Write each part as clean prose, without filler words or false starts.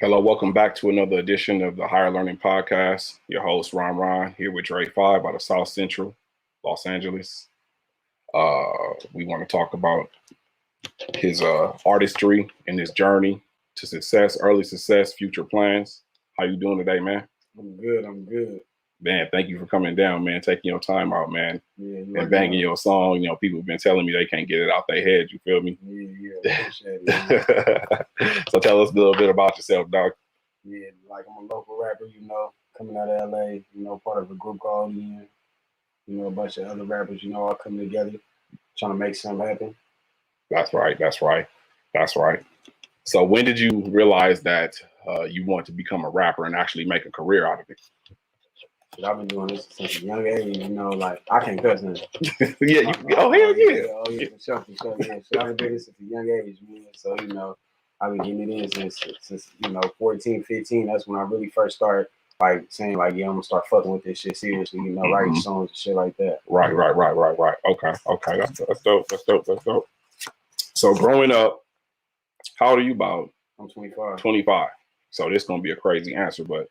Hello, welcome back to another edition of the Higher Learning Podcast. Your host, Ron, here with Dre 5 out of South Central, Los Angeles. We want to talk about his artistry and his journey to success, early success, future plans. How you doing today, man? I'm good. Man, thank you for coming down, man, taking your time out, man, Yeah, and banging your song. You know, people have been telling me they can't get it out their head. You feel me? Yeah, appreciate it. So tell us a little bit about yourself, dog. Yeah, like I'm a local rapper, coming out of LA, part of a group called Lurnin, a bunch of other rappers, all coming together, trying to make something happen. That's right. So when did you realize that you want to become a rapper and actually make a career out of it? I've been doing this since a young age, like I can't cuss now. Yeah, hell yeah. For sure, yeah. So I've been doing this since a young age, man. So, I've been getting it in since 14, 15. That's when I really first started like saying like, yeah, I'm gonna start fucking with this shit seriously, writing songs and shit like that. Right. Okay. That's dope. So growing up, how old are you? About? I'm 25. 25. So this is gonna be a crazy answer, but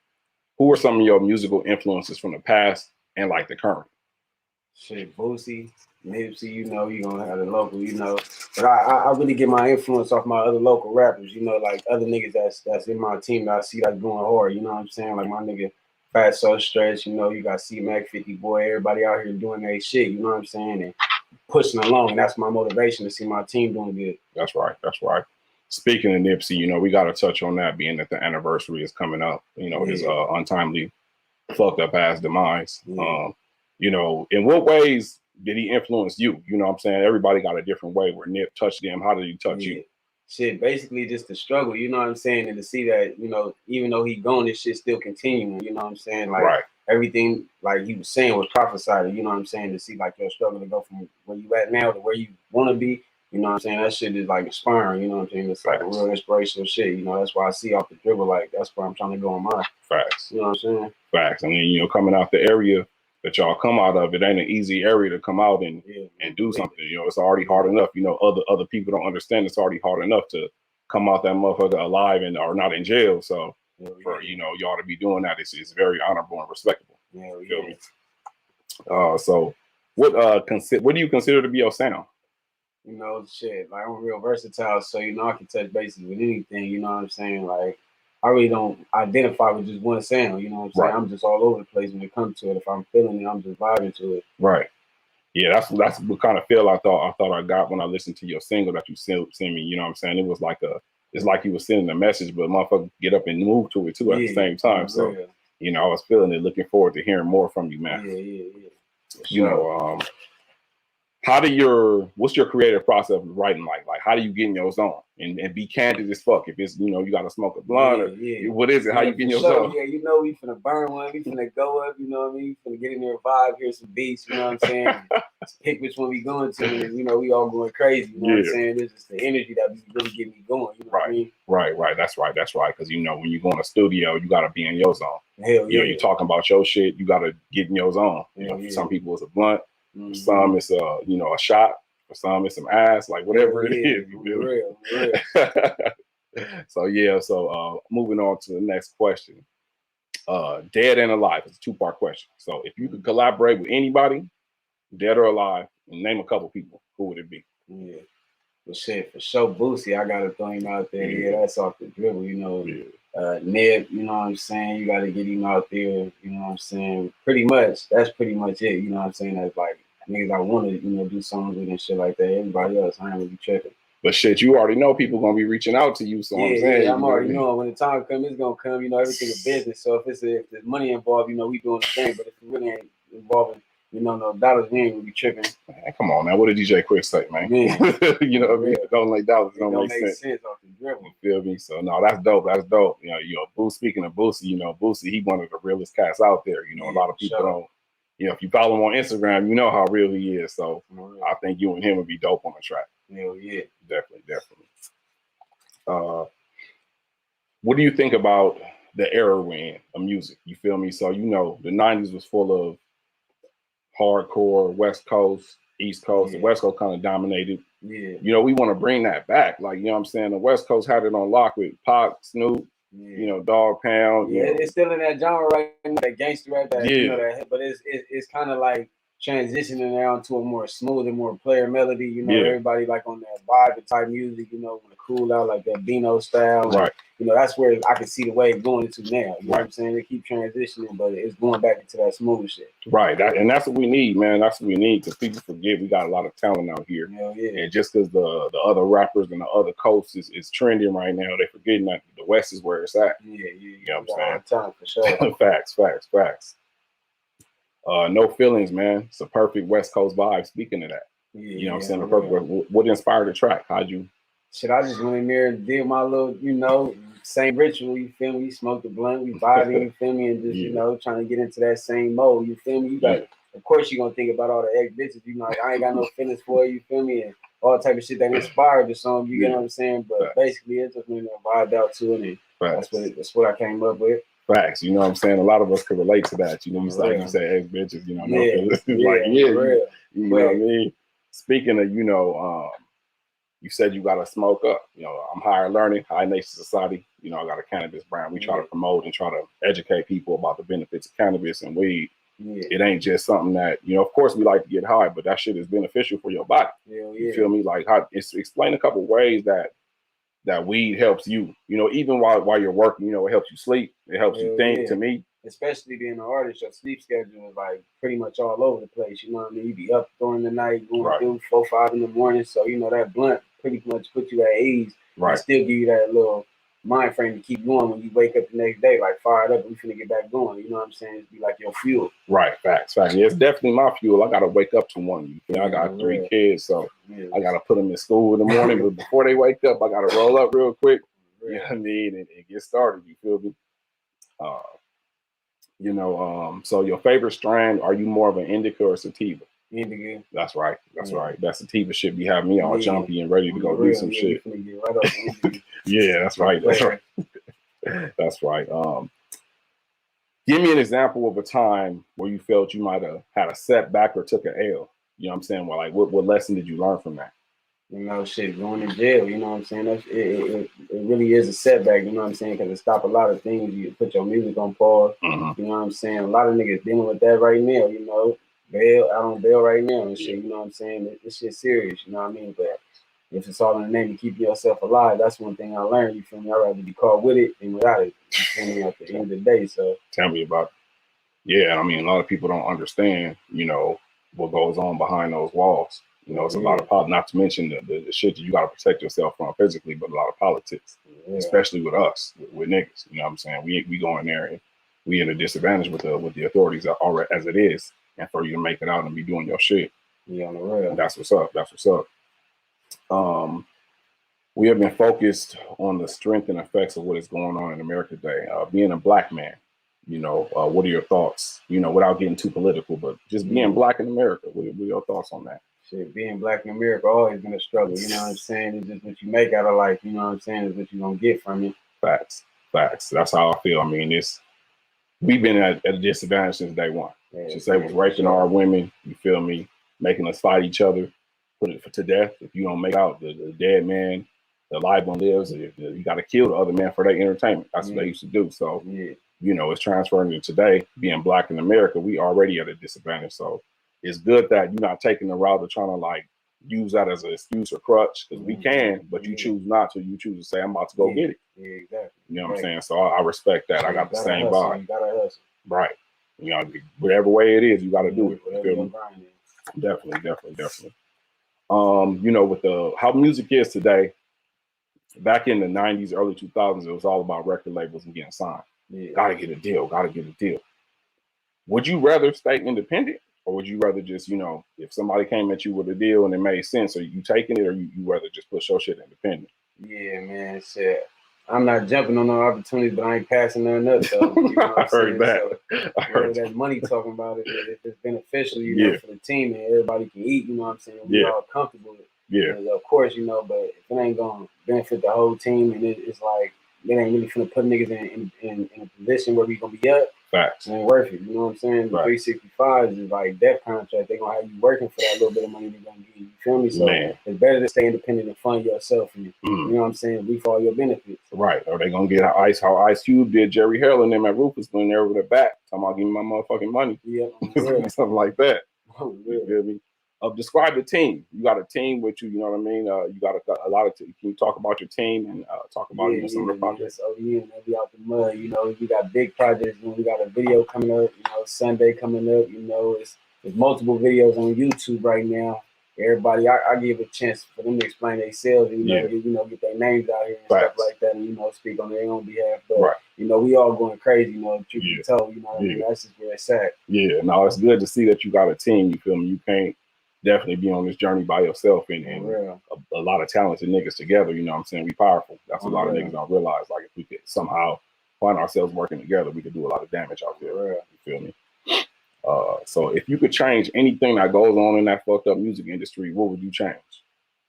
who are some of your musical influences from the past and like the current? Shit, Boosie, Nipsey, you're gonna have the local, But I really get my influence off my other local rappers, like other niggas that's in my team that I see like going hard, you know what I'm saying? Like my nigga Fat So Stretch, you got C-Mac, 50 Boy, everybody out here doing their shit, you know what I'm saying? And pushing along, and that's my motivation to see my team doing good. That's right. Speaking of Nipsey, we got to touch on that, being that the anniversary is coming up. His untimely, fucked up ass demise. Yeah. In what ways did he influence you? You know what I'm saying? Everybody got a different way where Nip touched them. How did he touch you? Shit, basically just the struggle, you know what I'm saying? And to see that, even though he gone, this shit still continuing, you know what I'm saying? Like everything, like he was saying, was prophesied, you know what I'm saying? To see like your struggle to go from where you at now to where you want to be, you know what I'm saying? That shit is like inspiring, you know what I'm saying? It's like a real inspirational shit, that's why I see off the dribble, like that's where I'm trying to go on mine. Facts. You know what I'm saying? Facts. And then, coming out the area that y'all come out of, it ain't an easy area to come out and do something. It's already hard enough. Other people don't understand it's already hard enough to come out that motherfucker alive and are not in jail. So y'all to be doing that is very honorable and respectable. You feel me? So what do you consider to be your sound? Shit, like I'm real versatile, so I can touch bases with anything, you know what I'm saying? Like I really don't identify with just one sound, you know what I'm saying? I'm just all over the place when it comes to it. If I'm feeling it, I'm just vibing to it. Right. Yeah, that's what kind of feel I thought I got when I listened to your single that you sent me. You know what I'm saying? It was like it's like you were sending a message, but motherfucker get up and move to it too at the same time. So I was feeling it, looking forward to hearing more from you, man. Sure. What's your creative process of writing like? Like how do you get in your zone and be candid as fuck? If it's you got to smoke a blunt or what is it? How you get in your zone? Yeah, we finna burn one, we finna go up, you know what I mean? We finna get in there, vibe, hear some beats, you know what I'm saying? Pick which one we going to, and we all going crazy, you know what I'm saying? It's just the energy that really get me going, you know what I mean? Right. That's right. Because when you go in a studio, you gotta be in your zone. Hell yeah. You're talking about your shit, you gotta get in your zone. For some people it's a blunt. For some it's a shot. For some it's some ass, like whatever it is. Real. So moving on to the next question. Dead and alive. It's a two-part question. So if you could collaborate with anybody, dead or alive, and name a couple people, who would it be? Yeah. Well, shit, for sure, Boosie, I gotta throw him out there. Yeah, that's off the dribble, Nip, you know what I'm saying? You gotta get him out there, you know what I'm saying? That's pretty much it, you know what I'm saying? That's like niggas I want to, do songs with and shit like that. Everybody else, I ain't really tripping. But shit, you already know people gonna be reaching out to you. So I'm saying, I'm already knowing when the time comes, it's gonna come. Everything is business. So if there's money involved, we doing the thing. But if it really ain't involving, no dollars, we ain't gonna be tripping. Man, come on, man. What did DJ Quick say, man? You know what I mean? Don't like dollars. Don't make sense off the dribble. You feel me? So no, that's dope. Speaking of Boosie, Boosie, he one of the realest cats out there. A lot of people don't. If you follow him on Instagram, you know how real he is. So I think you and him would be dope on the track. Hell yeah. Definitely. What do you think about the era we're in of music? You feel me? So, the 90s was full of hardcore, West Coast, East Coast. The West Coast kind of dominated. Yeah. We want to bring that back. Like, you know what I'm saying? The West Coast had it on lock with Pac, Snoop, you know, Dog Pound. Yeah, You know. it's still in that genre right now, that gangster rap, that Yeah. you know that, but it's kind of like transitioning now to a more smooth and more player melody. You know, everybody like on that vibe type music. You know, when the cool out like that Beano style. Right. You know, that's where I can see the wave going into now. You know what I'm saying? They keep transitioning, but it's going back into that smooth shit. Right. And that's what we need, man. That's what we need, because people forget we got a lot of talent out here. And just because the other rappers and the other coasts is trending right now, they're forgetting that the West is where it's at. You know what I'm saying? Talent for sure. Facts. No feelings, man. It's a perfect West Coast vibe. Speaking of that, you know what I'm saying? The perfect. What inspired the track? How'd you? Shit, I just went in there and did my little, you know, same ritual. You feel me? Smoked the blunt, we vibing. You feel me? And just you know, trying to get into that same mode. You feel me? You got, of course, you're gonna think about all the ex bitches. You know, like, I ain't got no feelings for you. Feel me? And all type of shit that inspired the song. You get what I'm saying? But basically, it's just when I vibed out to it, and that's what I came up with. Facts, you know what I'm saying? A lot of us could relate to that. You know, you say ex bitches, you know, no feelings. You know what I mean? Speaking of, you know, you said you gotta smoke up. You know, I'm Higher Learning, High Nation Society. You know, I got a cannabis brand. We try to promote and try to educate people about the benefits of cannabis and weed. It ain't just something that, you know, of course we like to get high, but that shit is beneficial for your body. You feel me? Like, explain a couple ways that weed helps you. You know, even while you're working, you know, it helps you sleep. It helps you think. To me, especially being an artist, your sleep schedule is like pretty much all over the place. You know what I mean? You be up during the night, going through 4, 5 in the morning. So, you know, that blunt pretty much put you at ease. And still give you that little mind frame to keep going when you wake up the next day, like fired up, we finna get back going. You know what I'm saying? It'd be like your fuel. Facts. Yeah, it's definitely my fuel. I gotta wake up to one. You know, I got 3 kids, so I gotta put them in school in the morning. But before they wake up, I gotta roll up real quick. You know what I mean? And get started. You feel me? You know, so your favorite strain, are you more of an indica or sativa? Indica. That's right. That sativa shit be having me all jumpy and ready to go do some shit. That's right. That's right. Give me an example of a time where you felt you might have had a setback or took an L. You know what I'm saying? Well, like, what lesson did you learn from that? You know, shit, going to jail, you know what I'm saying? It really is a setback, you know what I'm saying? Because it stopped a lot of things. You put your music on pause, you know what I'm saying? A lot of niggas dealing with that right now, you know? Out on bail right now and shit, you know what I'm saying? This shit's serious, you know what I mean? But if it's all in the name of keeping yourself alive, that's one thing I learned, you feel me? I'd rather be caught with it than without it, you feel me, at the end of the day, so. Tell me about it. Yeah, I mean, a lot of people don't understand, you know, what goes on behind those walls. You know, it's a lot of not to mention the shit that you got to protect yourself from physically, but a lot of politics, especially with us, with niggas. You know what I'm saying? We go in there and we in a disadvantage with the authorities already as it is, and for you to make it out and be doing your shit. Yeah, on the real. That's what's up. We have been focused on the strength and effects of what is going on in America today. Being a black man, you know, what are your thoughts? You know, without getting too political, but just being black in America. What are your thoughts on that? Shit, being black in America always been a struggle. You know what I'm saying? It's just what you make out of life. You know what I'm saying? It's what you're gonna get from it. Facts. That's how I feel. I mean, we've been at a disadvantage since day one. She say was raping our women. You feel me? Making us fight each other, put it to death. If you don't make out the dead man, the live one lives. You got to kill the other man for their entertainment. That's what they used to do. So you know, it's transferring to today. Being black in America, we already at a disadvantage. So it's good that you're not taking the route of trying to like use that as an excuse or crutch, because we can, but you choose not to. You choose to say, I'm about to go get it. Yeah, exactly. You know what I'm saying? So I respect that. I got the same vibe. You gotta hustle. Right. You know, whatever way it is, you got to do it. Definitely. You know, with how music is today, back in the 90s, early 2000s, it was all about record labels and getting signed. Gotta get a deal. Would you rather stay independent, or would you rather just, you know, if somebody came at you with a deal and it made sense, are you taking it, or you rather just push your shit independent? Yeah, man, shit. I'm not jumping on no opportunities, but I ain't passing none up. So, you know I heard that. So, I heard that money talking about it. If it's beneficial, you know, for the team and everybody can eat, you know what I'm saying? We're all comfortable with it. And of course, you know, but if it ain't going to benefit the whole team, and it's like, it ain't really finna put niggas in a position where we gonna be up. Facts. It ain't worth it. You know what I'm saying? The 365 is like death contract. They gonna have you working for that little bit of money they're gonna give you. You feel me? So Man. it's better to stay independent and fund yourself and you know what I'm saying, reap all your benefits. Right. Or they gonna get how Ice Cube did Jerry Hell and them at Rufus when they were over the back. Talking about giving my motherfucking money. Yeah. Something like that. You feel me? Describe the team. You got a team with you, you know what I mean? You got a lot of can you talk about your team and talk about some of the projects? So we out the mud, you know, we got big projects, we got a video coming up, you know, Sunday coming up, you know, it's multiple videos on YouTube right now. Everybody, I give a chance for them to explain themselves, you know, get their names out here and stuff like that, and you know, speak on their own behalf. But you know, we all going crazy, you know, truth be told, you know, I mean, that's just where it's at. Yeah, no, it's good to see that you got a team. You feel me? You can't definitely be on this journey by yourself, and a lot of talented niggas together. You know what I'm saying? We powerful. That's a lot of niggas don't realize. Like if we could somehow find ourselves working together, we could do a lot of damage out there. You feel me? So if you could change anything that goes on in that fucked up music industry, what would you change?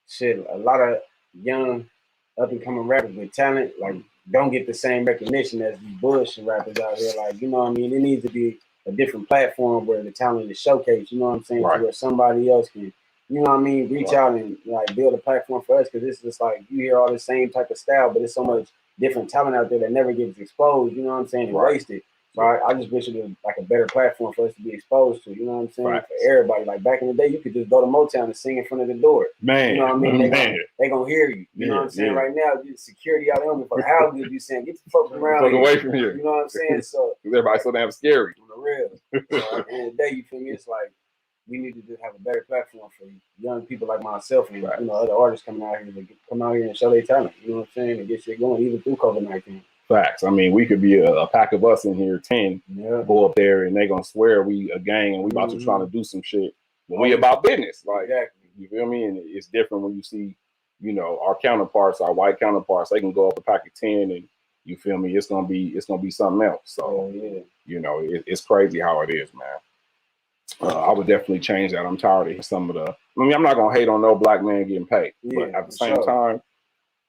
Shit, a lot of young up and coming rappers with talent, like don't get the same recognition as these bullshit rappers out here. Like, you know what I mean? It needs to be a different platform where the talent is showcased, you know what I'm saying? To where somebody else can, you know what I mean, reach out and like build a platform for us, because it's just like you hear all the same type of style, but there's so much different talent out there that never gets exposed, you know what I'm saying, and wasted. So I just wish it was like a better platform for us to be exposed to, you know what I'm saying, for everybody. Like back in the day, you could just go to Motown and sing in front of the door. Man, you know what I mean? They gonna hear you. You know what I'm saying? Right now, the security out there, for how good you saying, get the fuck around here. Away from here. You know what I'm saying? So everybody's so damn scary. On the real. So at the end of the day, you feel me? It's like we need to just have a better platform for young people like myself and you know, other artists coming out here to come out here and show their talent. You know what I'm saying? And get shit going, even through COVID-19. Facts. I mean, we could be a pack of us in here, 10, go up there and they gonna swear we a gang and we about to try to do some shit. But we about business. Like, you feel me? And it's different when you see, you know, our counterparts, our white counterparts, they can go up a pack of 10 and you feel me? It's gonna be something else. So, you know, it's crazy how it is, man. I would definitely change that. I'm tired of some of the. I mean, I'm not gonna hate on no black man getting paid, but at the same time,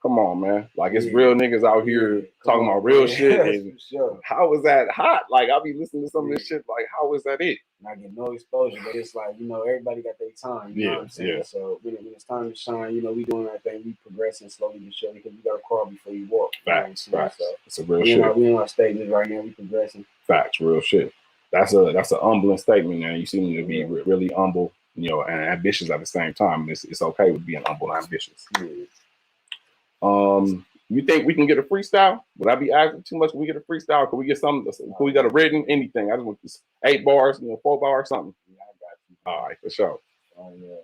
come on, man. Like it's real niggas out here talking about real shit. And how is that hot? Like I'll be listening to some of this shit. Like how is that it? Not getting no exposure, but it's like, you know, everybody got their time. You know what I'm saying? So when it's time to shine, you know, we doing our thing. We progressing slowly but surely because you got to crawl before you walk. Facts. So it's a real shit. We in our stages right now. We progressing. Facts. Real shit. That's a humbling statement, man. You seem to be really humble, you know, and ambitious at the same time. It's okay with being humble and ambitious. You think we can get a freestyle? Would I be asking too much? Can we get a freestyle? Can we get something? Can we get a written anything? I just want this 8 bars, you know, 4 bars, something. Yeah, I got you. All right, for sure. Oh yeah.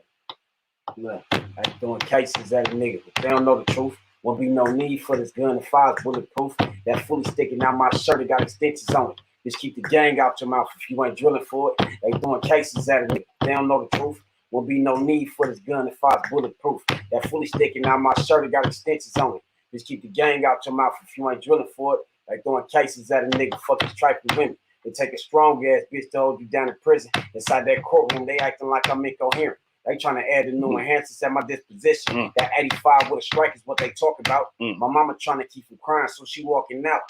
Look, I throwing cases at a nigga. If they don't know the truth, won't be no need for this gun. The fire's bulletproof. That fully sticking out my shirt, it got extensions on it. Just keep the gang out your mouth if you ain't drilling for it. They throwing cases at a nigga. If they don't know the truth, won't be no need for this gun. The fire's bulletproof. That fully sticking out my shirt, it got extensions on it. Just keep the gang out your mouth if you ain't drilling for it. Like throwing cases at a nigga, fucking trifling women. It take a strong ass bitch to hold you down in prison. Inside that courtroom, they acting like I'm incoherent. They trying to add the new enhancements at my disposition. That 85 with a strike is what they talk about. My mama trying to keep from crying, so she walking out.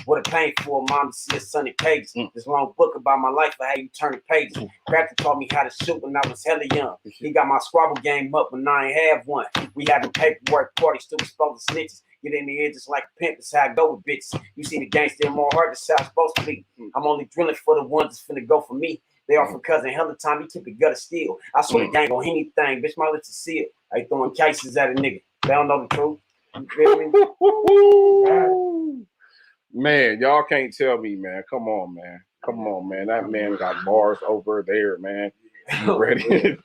What a pain for a mom to see a son in cages. This long book about my life, but how you turn the pages. Crafty taught me how to shoot when I was hella young. He got my squabble game up when I ain't have one. We having paperwork parties, still exposed snitches. Get in the air just like a pimp, that's how I go with bitches. You see the gangster in more heart, that's how it's supposed to be. I'm only drilling for the ones that's finna go for me. They offer cousin hella time, he keep it gutter steel. I swear the gang on anything, bitch, my lips are sealed. I throwing cases at a nigga. They don't know the truth. You feel me? Man, y'all can't tell me, man. Come on, man. Come on, man. That man got bars over there, man. You ready?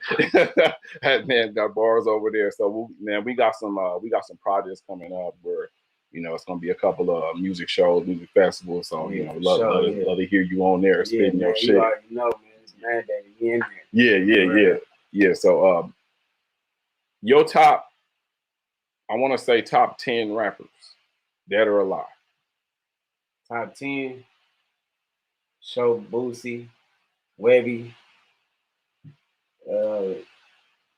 That man got bars over there. So, we got some projects coming up where, you know, it's gonna be a couple of music shows, music festivals. So, you know, love to hear you on there spitting your shit. You already know, man. It's mandated. In there. Yeah. So, your top, I want to say top 10 rappers, dead or alive. Top 10, Show, Boosie, Webby.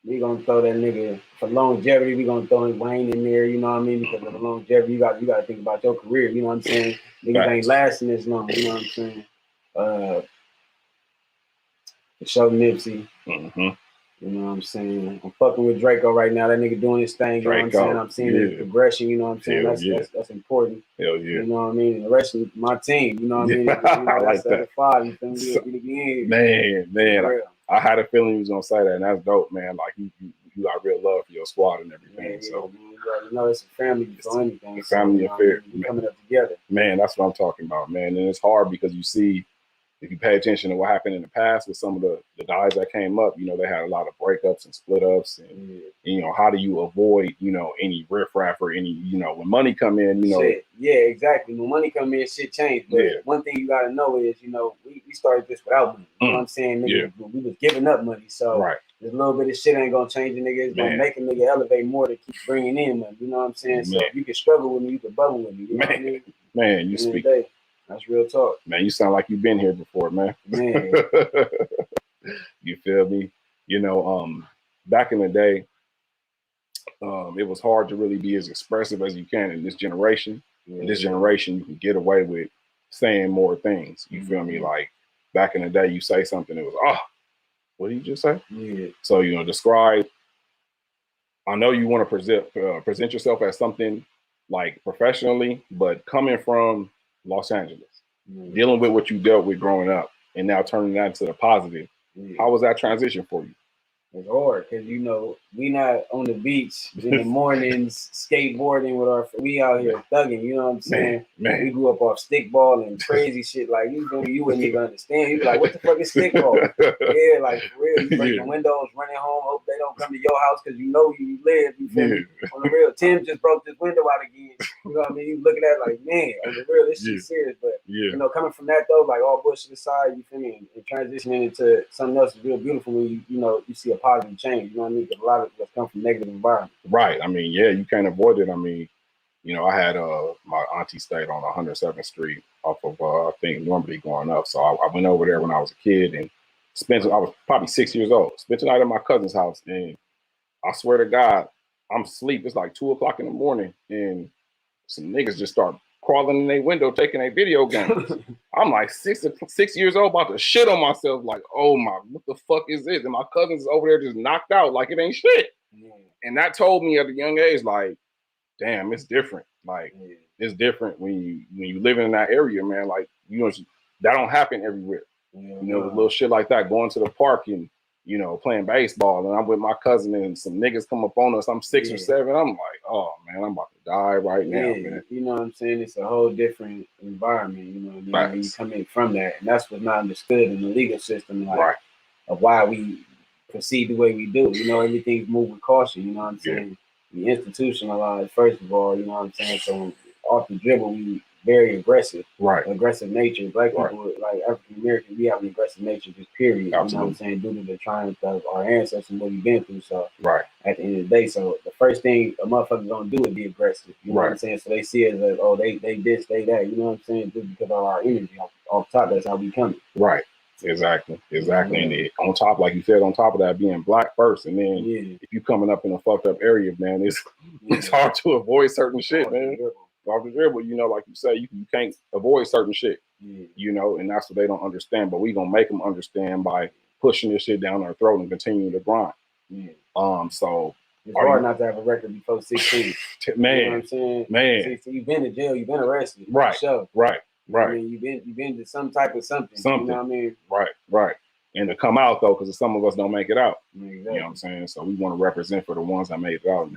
We gonna throw that nigga for longevity. We gonna throw Wayne in there. You know what I mean? Because of the longevity, you got to think about your career. You know what I'm saying? Niggas ain't lasting this long. You know what I'm saying? For Show, Nipsey. You You know what I'm saying? I'm fucking with Draco right now. That nigga doing his thing. You know what I'm saying? I'm seeing his progression. You know what I'm saying? That's important. Hell yeah. You know what I mean? And the rest of my team. You know what I mean? That's the other 5. You feel me? Man. I had a feeling you was gonna say that, and that's dope, man. Like you got real love for your squad and everything. So you know, it's a family before anything. It's a family affair. We coming up together. Man, that's what I'm talking about, man. And it's hard because you see, if you pay attention to what happened in the past with some of the guys that came up, you know, they had a lot of breakups and split ups, and you know, how do you avoid, you know, any riffraff or any, you know, when money come in, you know. Shit. Yeah, exactly. When money come in, shit changed. But one thing you gotta know is, you know, we started this without money. You know what I'm saying? Nigga, we was giving up money. So there's a little bit of shit ain't gonna change a nigga. It's gonna make a nigga elevate more to keep bringing in money. You know what I'm saying? So if you can struggle with me, you can bubble with me. You know what I mean? Man, you speak. That's real talk. Man, you sound like you've been here before, man. Man. You feel me? You know, back in the day, it was hard to really be as expressive as you can in this generation. In this generation, you can get away with saying more things. You feel me? Like back in the day, you say something, it was, what did you just say? Yeah. So, you know, describe. I know you want to present yourself as something like professionally, but coming from Los Angeles, dealing with what you dealt with growing up, and now turning that into the positive. How was that transition for you? It's hard because, you know, we not on the beach in the mornings skateboarding with we out here thugging, you know what I'm saying? Man. We grew up off stickball and crazy shit. Like, you wouldn't even understand. You'd be like, what the fuck is stickball? Yeah, like, for real. You break the windows, running home, hope they don't come to your house because you know you live. You feel me? On the real, Tim just broke this window out again. You know what I mean? You looking at it like, man, on the real, this shit's serious. But, you know, coming from that, though, like, all bullshit aside, you feel me? And transitioning into something else is real beautiful when you see a positive change. You know what I mean? Because a lot of us come from negative environments. Right. I mean, yeah, you can't avoid it. I mean, you know, I had my auntie stayed on 107th Street off of I think Normandy going up. So I went over there when I was a kid and I was probably 6 years old. Spent the night at my cousin's house, and I swear to God, I'm asleep. It's like 2 o'clock in the morning, and some niggas just start crawling in their window, taking their video games. I'm like 6 years old, about to shit on myself. Like, oh my, what the fuck is this? And my cousin's over there just knocked out like it ain't shit. And that told me at a young age, like, damn, it's different. Like, it's different when you live in that area, man. Like, you know, that don't happen everywhere. You know, little shit like that, going to the park and, you know, playing baseball, and I'm with my cousin and some niggas come up on us. I'm 6 or 7. I'm like, oh man, I'm about to die right now, man. You know what I'm saying? It's a whole different environment, you know what I mean? When you come in from that. And that's what's not understood in the legal system, like, of why we proceed the way we do. You know, everything's moved with caution, you know what I'm saying? We institutionalized, first of all, you know what I'm saying? So off the dribble, we very aggressive. Aggressive nature. Black people, like African American, we have an aggressive nature, just period. Absolutely. You know what I'm saying? Due to the triumph of our ancestors and what we've been through. So at the end of the day, so the first thing a motherfucker's gonna do is be aggressive. You know what I'm saying? So they see it as like, oh, they this, they that. You know what I'm saying? Just because of our energy off top, that's how we come. Exactly. And on top, like you said, on top of that, being black first, and then if you coming up in a fucked up area, man, it's hard to avoid certain shit, man. Off the dribble, you know, like you say, you can't avoid certain shit, you know, and that's what they don't understand. But we gonna make them understand by pushing this shit down our throat and continuing to grind. So it's hard not to have a record before 16. Man, you know what I'm saying? Man, 16, you've been to jail, you've been arrested. Right. I mean, you've been to some type of something. You know what I mean? Right. And to come out though, because some of us don't make it out. You know what I'm saying? So we want to represent for the ones that made it out.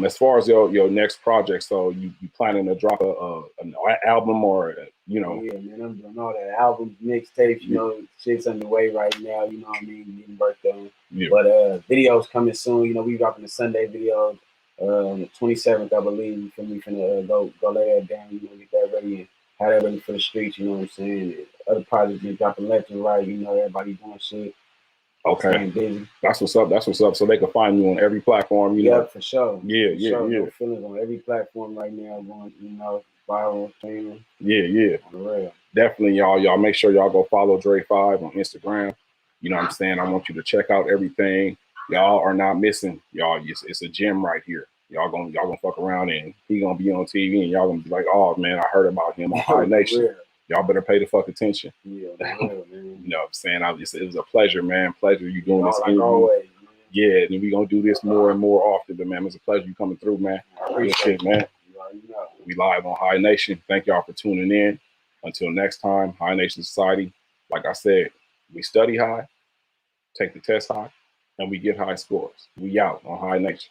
As far as your next project, so you planning to drop an album or you know? Yeah, man, I'm doing all that albums, mixtapes, you know, shit's underway right now. You know what I mean? Getting worked on. But videos coming soon. You know, we dropping the Sunday video on the 27th, I believe. You feel me? Finna go lay that down. You know, get that ready and have that ready for the streets. You know what I'm saying? Other projects been dropping left and right. You know, everybody doing shit. Okay, that's what's up. So they can find you on every platform. You know, for sure. Yeah. No feelings on every platform right now. Going, you know, viral, streaming. Yeah. On the rail. Definitely, y'all make sure y'all go follow Dre 5 on Instagram. You know what I'm saying? I want you to check out everything. Y'all are not missing. Y'all, it's a gem right here. Y'all gonna fuck around and he gonna be on TV and y'all gonna be like, oh man, I heard about him on High Nation. Y'all better pay the fuck attention. Yeah, real, man. You know what I'm saying? It was a pleasure, man. Pleasure you doing this Like interview. always, man. Yeah, and we're gonna do this more and more often, but man, it's a pleasure you coming through, man. I Good appreciate shit, man. you know. We live on High Nation. Thank y'all for tuning in. Until next time, High Nation Society. Like I said, we study high, take the test high, and we get high scores. We out on High Nation.